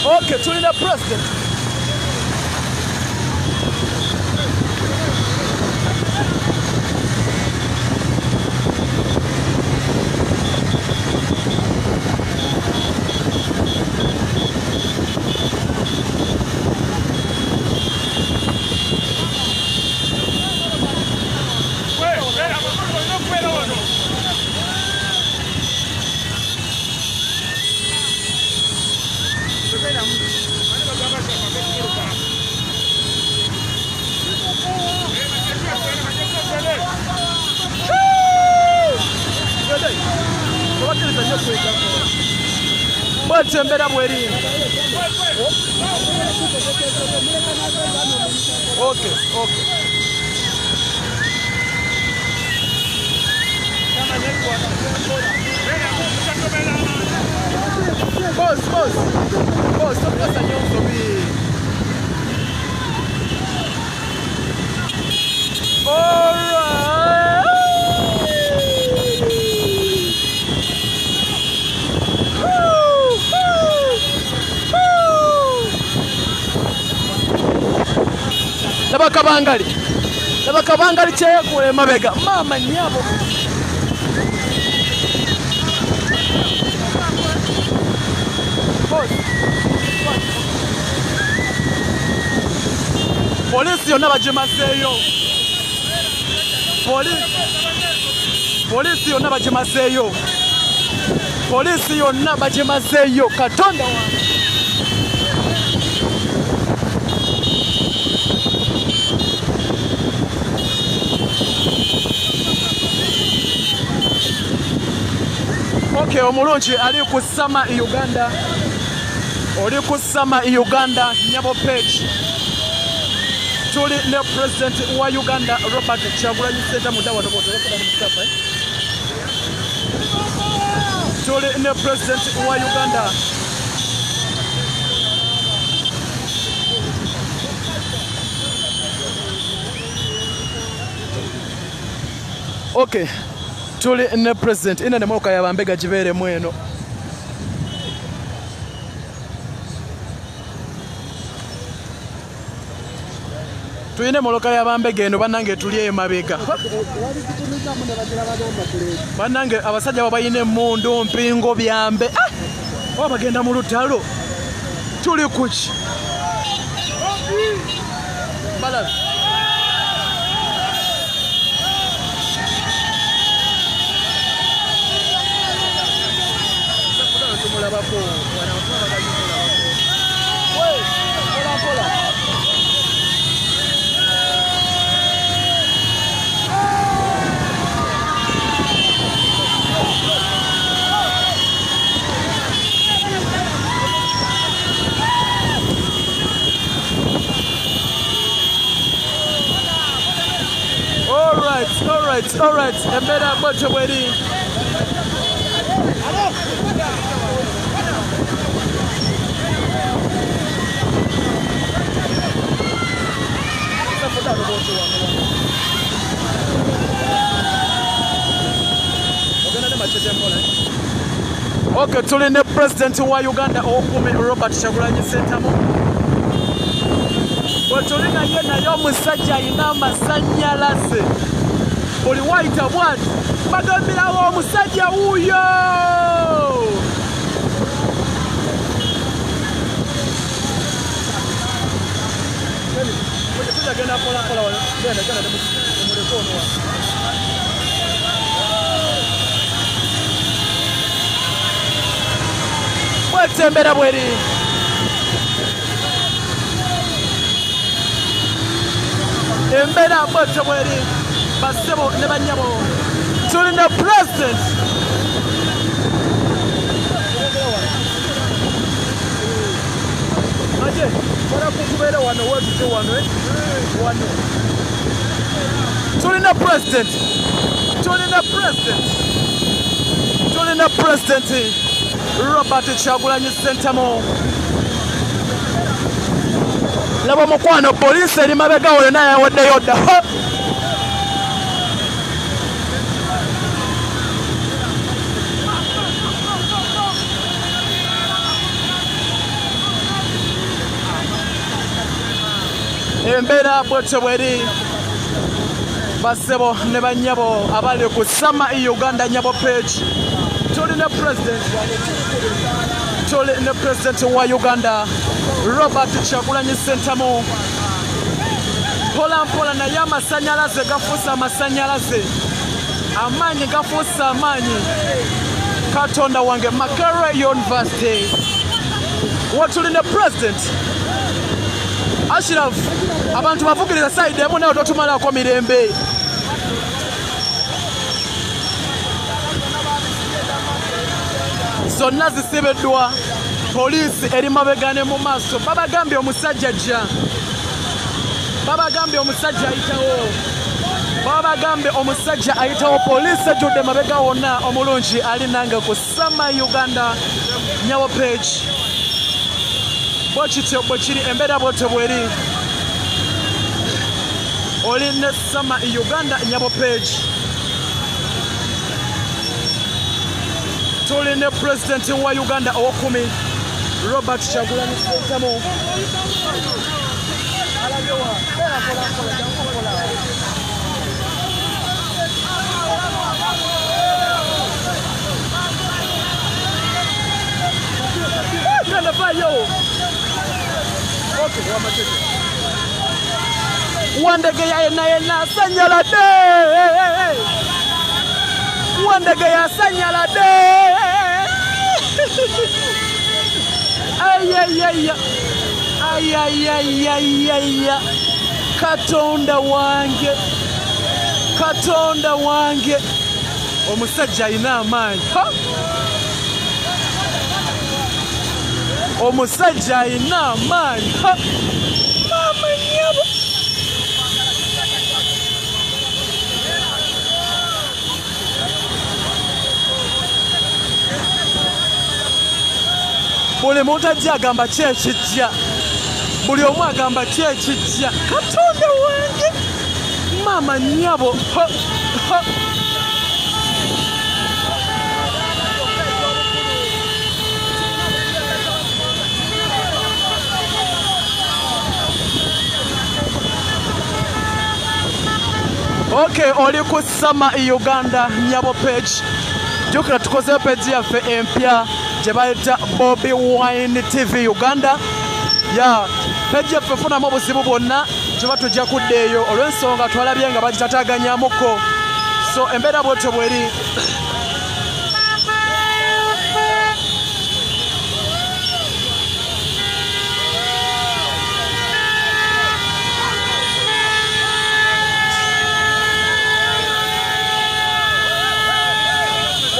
Okay, tulina president. Mbera mweri. Okay. Boss, stop us and young to be. Alright. Nabakabangali cheye kule mabega. Mama nyabo. Polisi yonna bagimazeeyo. Polisi yonna bagimazeeyo. Katonda wange. Okay, omulungi ali ku Sama Uganda. Oli ku Sama Uganda Nyabo page. Tuli ne president wa Uganda Robert Kyagulanyi Ssentamu Dawa Tokoto yakula Mustafa. Tuli ne president wa Uganda. Okay. Tuli ne president ina ne moka ya bambega jibere mweno. Tuyine moloka ya bambega eno banange tuliye mabega. Banange abasajja babayine mundu mpingo byambe. Wabagenda mu lutalo. Tuli kuki. Bala. All right. Embeera bwetyo bweri. Okay, tuli ne president wa Uganda Okumi Robert Kyagulanyi Ssentamu. Tuli naye omusajja alina amasannyalaze. Oli waita bwati bagambirawo omusajja wuuyo. Bwetembera bweri. Embeera bwetyo bweri. Basebo ne banyabo. Tuli ne president. Aje, para kukubera wano wetu wano wano. Tuli ne president. Robert Kyagulanyi Ssentamu. Laba mukwano poliisi eri mabega oyo naye awaddeyo dda. embeera bwetyo bweri basebo ne banyabo abali ku Summer Uganda Nyabo page. Tuli ne president wa Uganda Robert Kyagulanyi Ssentamu. Mpola mpola naye amasanyalaze gafuusa amasanyalaze, amaanyi gafuusa amaanyi. Katonda wange Makerere University watuli ne president Ashraf abantu bavugiriza side emu nayo totumalako mirembe. Zonna zisibiddwa poliisi eri mabegane mu maaso. Babagambye omusajja ajja, babagambye omusajja ayitawo, babagambye omusajja ayitawo. Poliisi ejjudde mabega wonna omulungi ali nange ku Summer Uganda Nyabo page. Bwekityo bwe kiri embeera bwetyo bweri. Oli ne Summer Uganda Nyabo page. Tuli ne president wa Uganda ow'okumi Robert Kyagulanyi Ssentamu. Wandege yena sanyalade, wandege ya sanyalade. Ayayaya, ayayaya, Katonda wange, Katonda wange. Omusajja alina amaanyi, omusajja alina amaanyi. Mama nyabo. Buli muntu ajja agamba ki ekijja, buli omu agamba ki ekijja. Katonda wange mama nyabo. Okay, oli ku Summer Uganda Nyabo page. Jukira tukoze page yaffe empya gye bayita Bobby Wine TV Uganda. Ya page yaffe funamu obuzibu bwonna gye tujja kuddeeyo olw'ensonga twalabye nga bagitataganyamuko. So embeera bwetyo bweri.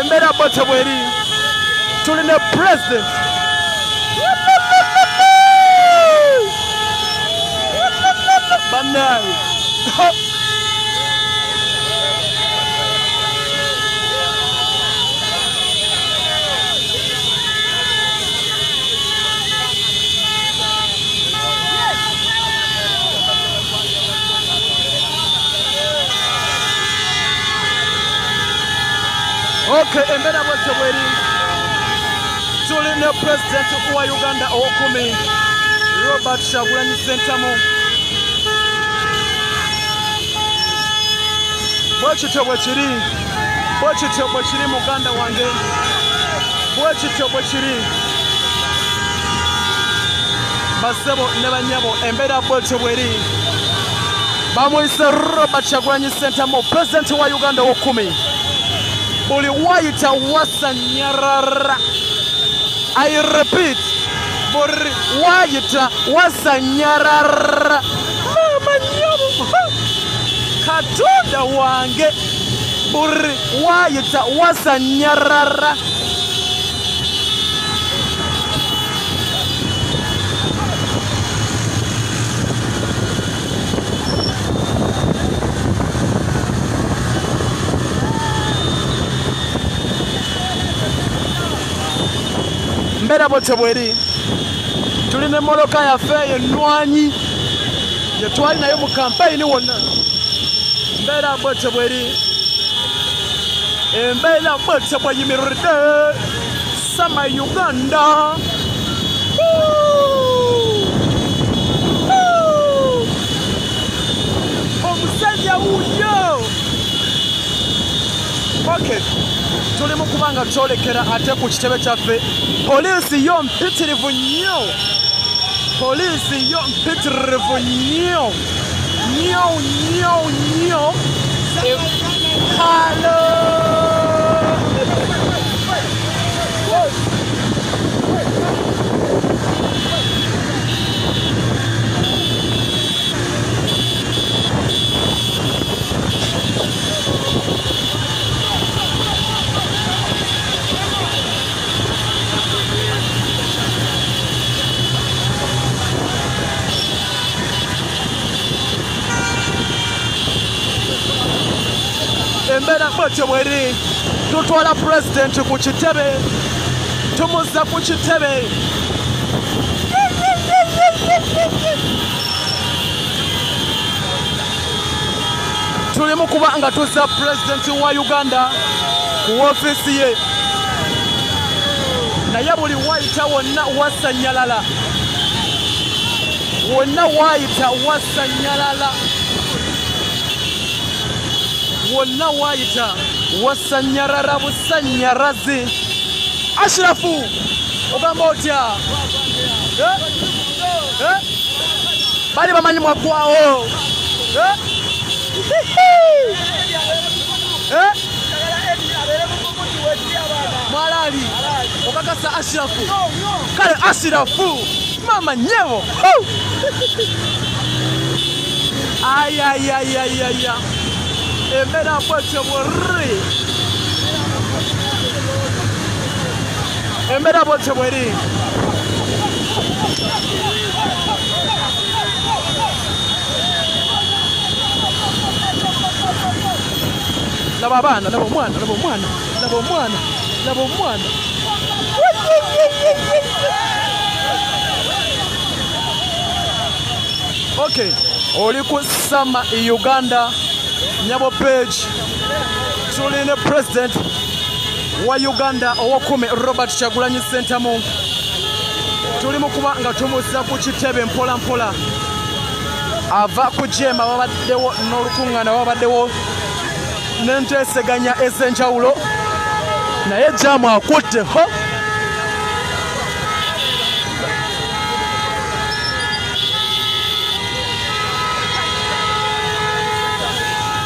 Embeera bwetyo bweri. Tuli ne president banayi. Okay, embeera bwetyo bweri. Tuli ne president wa Uganda ow'okumi Robert Kyagulanyi Ssentamu. Bwekityo bwe kiri, bwekityo bwe kiri muganda wange, bwekityo bwe kiri. Basebo ne banyabo embeera bwetyo bweri. Bamuyise Robert Kyagulanyi Ssentamu president wa Uganda ow'okumi. Buli wayita wasanyarara. I repeat, buri wayita wasanyarara. Mama nyabo. Katonda wange buri wayita wasanyarara. Embeera bwetyo bweri. Tuli ne moloka yaffe ennwanyi gye twali nayo mu kampeyini wonna. Embeera bwetyo bweri. Embeera bwetyo bweyimiridde. Summer Uganda. Okay. Tuli mu kubanga twolekera ate ku kitebe kyaffe. Poliisi yo mpitirivu nnyo. Poliisi yo mpitirivu nnyo. Nnyo. Hello. Embeera bwetyo bweri tutwala pulezidenti ku kitebe tumuzza ku kitebe tulimu kuba nga tuzza pulezidenti wa Uganda ku woofiisi ye naye buli wayita wonna wasanyalala wonna wayita wasanyarara busanyarazi. Ashrafu ogamba otya bali bamanyi mwagwawo mwalali okakasa Ashrafu kale Ashrafu mama nyevo ayayayayaya embeera bwetyo bweri embeera bwetyo bweri laba abaana laba omwana okay oli ku Sama Uganda Nyabo Page tuli ne president wa Uganda ow'okumi Robert Kyagulanyi Ssentamu tuli mu kuba nga tumuzza ku kitebe mpola ava ku jema wabaddewo n'olukuŋŋaana wabaddewo n'enteeseganya ez'enjawulo naye jamu akutteho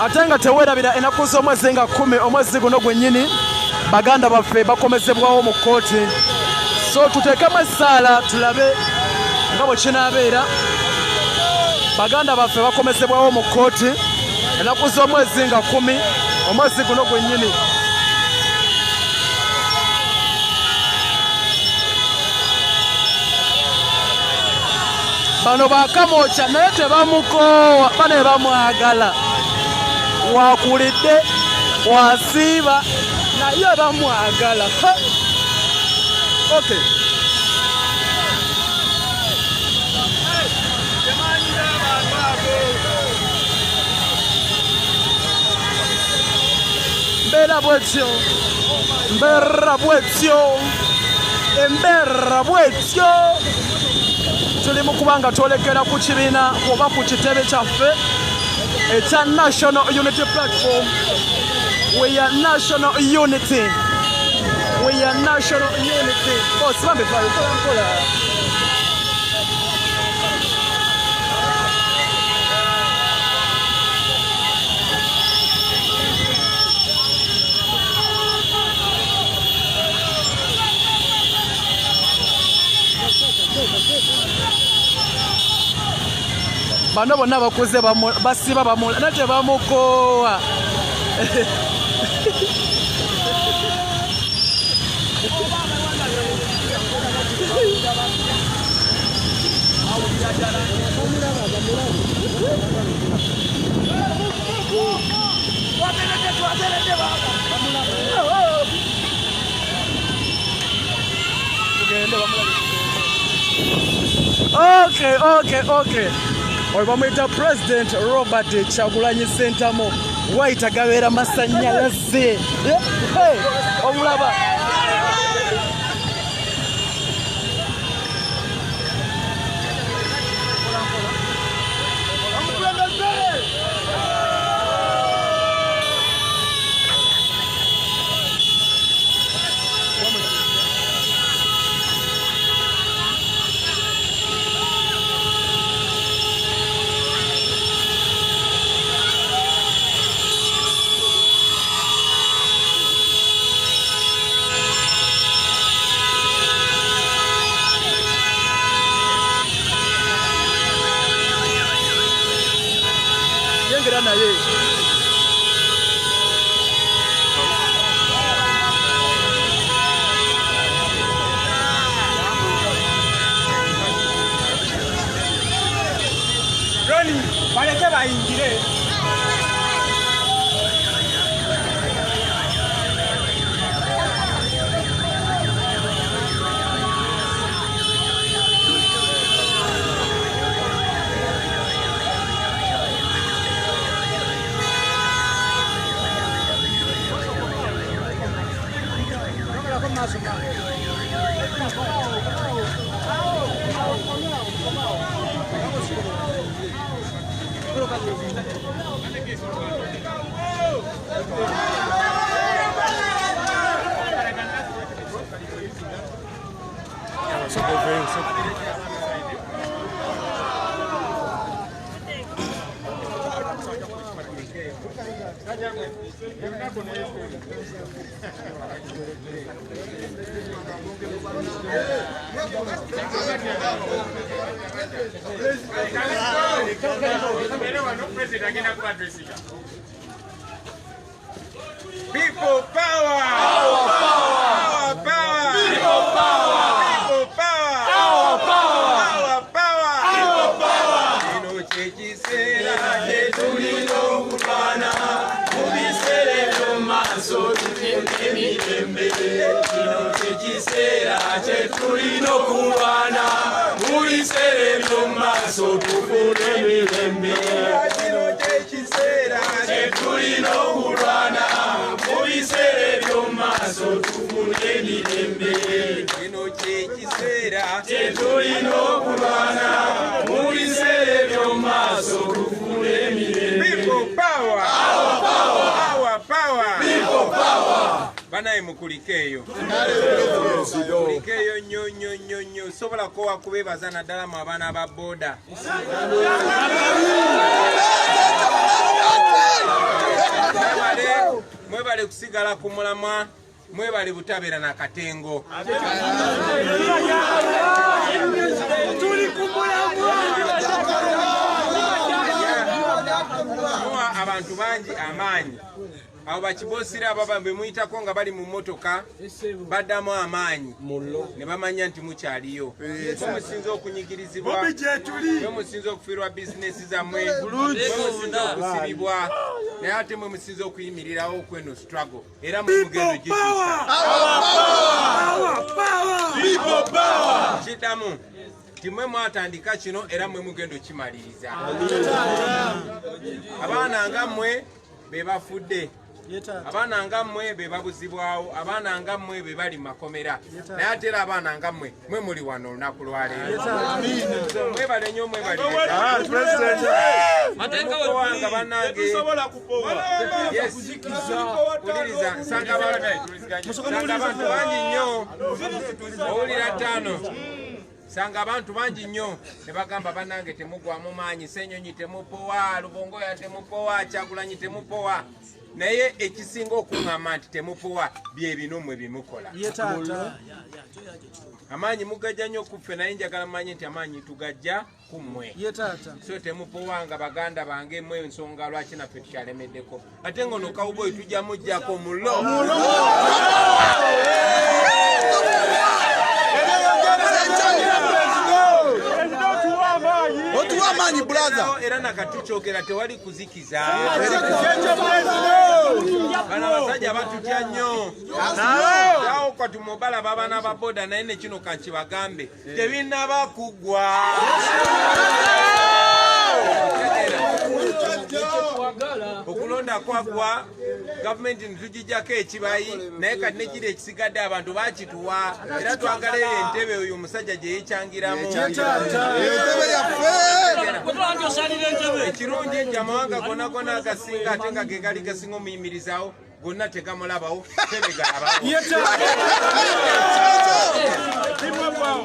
ate nga teweerabira ennaku z'omwezi nga 10 omwezi guno gwennyini baganda baffe bakomezebwawo mu kkooti so tuteekemu essaala tulabe nga bwe kinaabeera baganda baffe bakomezebwawo mu kkooti ennaku z'omwezi nga 10 omwezi guno gwennyini bano bakamooca naye tebamukoowa bane bamwagala wakulidde wasiiba naye bamwagala okay embeera bwetyo tuli mu kubanga twolekera ku kibiina oba ku kitebe kyaffe ekya National Unity Platform. We are national unity. Oh, simame pale mpola. Bano bonna bakuze basiba bamula nate bamukoowa Okay. Oyo bamwita President Robert Kyagulanyi Ssentamu wayita gabeera masannyalaze omulaba ayingire. People power! Our power! Our power! People power! People power! Our power! Our power! Our power! Kino chekisera chetulino kulwana mubisere byomaso tutembe emirembe. Kino chekisera chetulino kulwana mubisere byomaso tufune emirembe. Kino chekisera chetulino kulwana mubisere byomaso tufune emirembe. Kino chekisera chetulino kulwana mubisere byomaso tufune emirembe. People power! Our power! Our power! People power! Banaye mukulikeyo. Mukulikeyo nnyo nnyo nnyo nnyo. Sobola kowa kubebaza naddala mu abaana ba boda. Mwebale kusigala ku mulamwa, mwebale butabeera na katengo. Tuli ku mulamwa. Abantu bangi amaanyi. Abo bakibosira ababa bwe muyitako nga bali mu mmotoka baddamu amaanyi ne bamanya nti mukyaliyo. Musinza okunyigirizibwa, musinza okufiirwa bizinesi zammwe, musinza okusibibwa, naye ate mwe musinza okuyimirirawo okweno struggle era mwe mugendo gituusa. Kiddamu timwe mwatandika kino era mwe mugendo kimaliriza. Abaana nga mmwe be bafudde, abaana nga mmwe be babuzibwawo, abaana nga mmwe be bali makomera, naye ate era abaana nga mmwe mwe muli wano olunaku lwaleero. Mwebale nnyo, mwebale wanga bannange. Uliriza nsanga abantu bangi nnyo, owulira ttaano. Sanga abantu bangi nnyo ne bagamba bannange temugwamu maanyi, Ssenyonyi temupowa, Lubongoya temupowa, Kyagulanyi temupowa. Naye ekisinga okuŋŋamba nti temupowa bye bino mmwe bimukola. Amaanyi mugajja nnyo ku ffe, naye njagala manye nti amaanyi tugajja ku mmwe. So temupowa nga baganda bange mmwe ensonga lwaki naffe tukyalemeddeko. Ate ngono Kawuboyi tujja muggyako mulo. Otuwamanyi brother era nakatukyogera tewali kuzikiza. Bana basajja batutya nnyo. Awo kwa tumobala babana ba boda naye ne kino kankibagambe tebinaba kugwa. Okulonda kwagwa gavumenti ntugijjako ekibayi, naye kati nekiri ekisigadde abantu bakituwa era twagala entebe oyo omusajja gye yekyangiramu. Ekirungi nti amawanga gonna gonna agasinga ate nga ge gali gasinga omuyimirizawo gonna tegamulabawo tebegalabawo.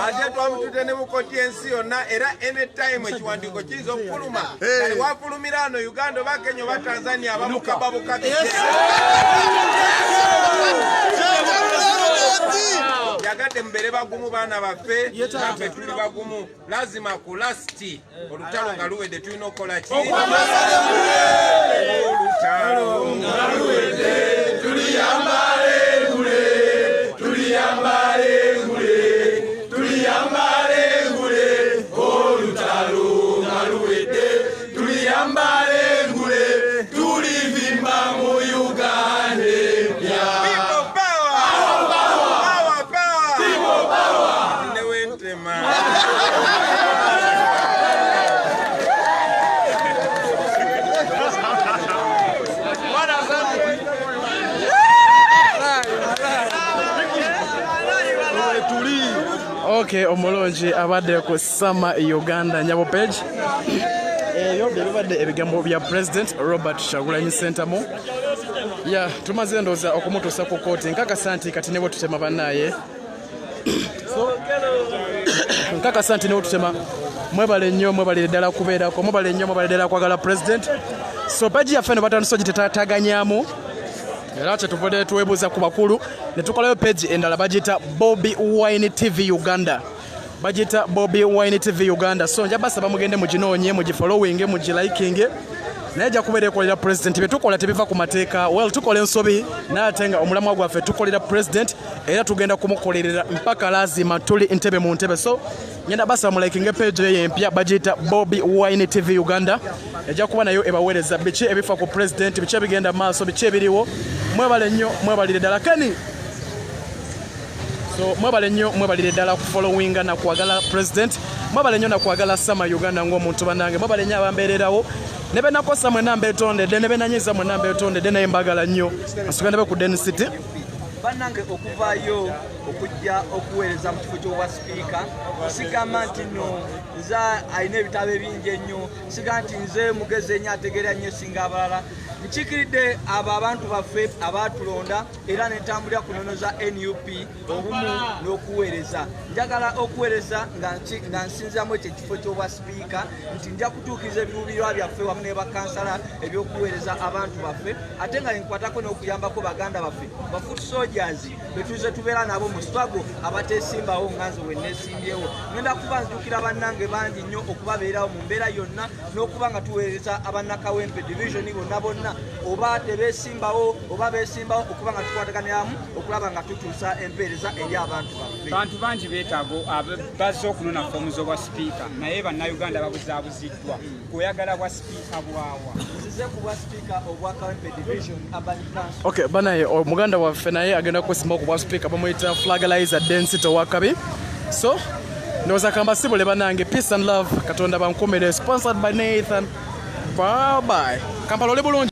Ate twamutudde ne mu kkooti ensi yonna era anytime ekiwandiiko kiyinza okufuluma. Kale wafulumira hano Uganda oba Kenya oba Tanzania abamukaba bukabije. Yagadde mbeere bagumu baana baffe, naffe tuli bagumu. Lazima kulasti olutalo nga luwedde tulina okukola ki? Olutalo nga luwedde tuliyambale ngule, tuliyambale ngule, tuliyambale ngule. Olutalo nga luwedde tuliyambale Okay, omulungi abadde ku Summer Uganda Nyabo page. Ebyo bibadde ebigambo bya President Robert Kyagulanyi Ssentamu. Ya tumaze ndoza okumutuusa ku kooti nkakasa nti kati ne bwe tutema bannaye. Nkakasa nti ne bwe tutema mwebale nnyo mwebalire ddala kubeerako mwebale nnyo mwebalire ddala kwagala President. So page yaffe no batandise ogitetataganyaamu. Era kyetuvudde twebuuza ku bakulu ne tukolayo page endala bagiyita Bobi Wine TV Uganda. Bagiyita Bobi Wine TV Uganda. So njabasaba mugende muginoonye mugifollowinge mugilikinge naye jja kubeera ekolera President bye tukola tebiva ku mateeka. Well tukola ensobi n'ate nga omulamwa gwaffe tukolera President era tugenda kumukolerera mpaka lazima tuli ntebe mu ntebe. So ngenda basaba mulikinge page ye empya bagiyita Bobi Wine TV Uganda. Ejja kuba nayo ebaweereza biki ebifa ku President biki ebigenda maaso biki ebiriwo. Mwebale nnyo mwebalire ddala kani. So mwebale nnyo mwebalire ddala ku followinga na kwagala President. Mwebale nnyo na kwagala Summer Uganda ng'omuntu banange. Mwebale nnyo abambeererawo ne benakosa mwe namba etondedde ne benanyiza mwe namba etondedde naye mbagala nnyo. Asugende be ku Den City. Bannange okuvaayo okujja okuweereza mu kifo ky'obwa sipiika sigamba nti nno nze alina ebitabo ebingi ennyo siga nti nze mugezi ennyo ategeera nnyo singa abalala nkiikiridde abo abantu baffe abaatulonda era netambulira ku nnono za NUP obumu n'okuweereza njagala okuweereza nga nsinziramu ekyo ekifo ky'obwa sipiika nti nja kutuukiriza ebiruubirirwa byaffe wamu ne bakansala ebyokuweereza abantu baffe ate nga nkwatako n'okuyambako baganda baffe bafuuti soldiers betuze tubeera nabo mu struggle abateesimbawo nga nze wenneesimbyewo ngenda kuba nzijukira bannange bangi nnyo okubabeerawo mu mbeera yonna n'okuba nga tuweereza abannakawempe division bonna oba tebeesimbawo oba beesimbawo okuba nga tukwataganiramu okulaba nga tutuusa empeereza eri abantu baffe. Bantu bangi beetaago bazze okunona foomu z'obwa sipiika naye bannayuganda babuzaabuziddwa kuyagala bwa sipiika bwawa. Nzize ku bwa sipiika obwa Kawempe division Urban Council. Okay, banaye omuganda waffe naye agenda kwesimba ku bwa sipiika bamuyita Flagalizer Density owakabi. So ndowooza kambasibule banange peace and love Katonda bankumire sponsored by Nathan. Bye bye. Kampala oli bulungi.